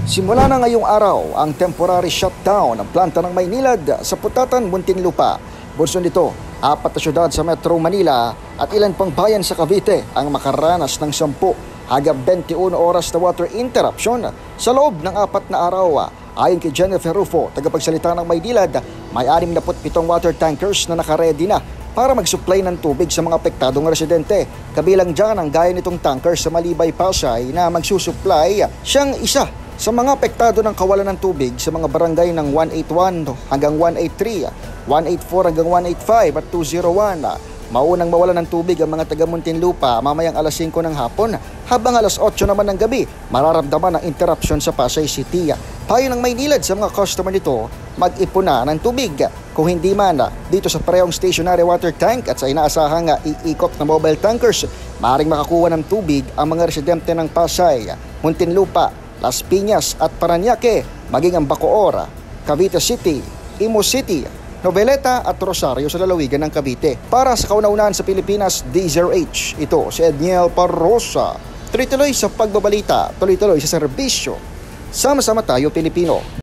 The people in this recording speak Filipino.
Simula na ngayong araw ang temporary shutdown ng planta ng Maynilad sa Putatan, Muntinlupa. Bunso nito, 4 na syudad sa Metro Manila at ilan pang bayan sa Cavite ang makaranas ng 10 hanggang 21 oras na water interruption sa loob ng 4 na araw. Ayon kay Jennifer Rufo, tagapagsalita ng Maynilad, may 67 water tankers na nakaredy na para mag-supply ng tubig sa mga apektadong residente. Kabilang dyan ang gaya nitong tanker sa Malibay, Pasay na magsusupply. Siyang isa sa mga apektado ng kawalan ng tubig sa mga barangay ng 181 hanggang 183, 184 hanggang 185 at 201. Maunang mawalan ng tubig ang mga taga Muntinlupa mamayang alas 5 ng hapon, habang alas 8 naman ng gabi mararamdaman ang interruption sa Pasay City. Payo ng Maynilad sa mga customer nito, mag-ipon na ng tubig. Kung hindi man dito sa parehong stationary water tank at sa inaasahang iikot na mobile tankers, maaaring makakuha ng tubig ang mga residente ng Pasay, Muntinlupa, Las Piñas at Parañaque, maging ang Bacoor, Cavite City, Imo City, Noveleta at Rosario sa lalawigan ng Cavite. Para sa kauna-unahan sa Pilipinas, D0H, ito si Edniel Parrosa. Tuloy-tuloy sa pagbabalita, tuloy-tuloy sa serbisyo. Sama-sama tayo, Pilipino.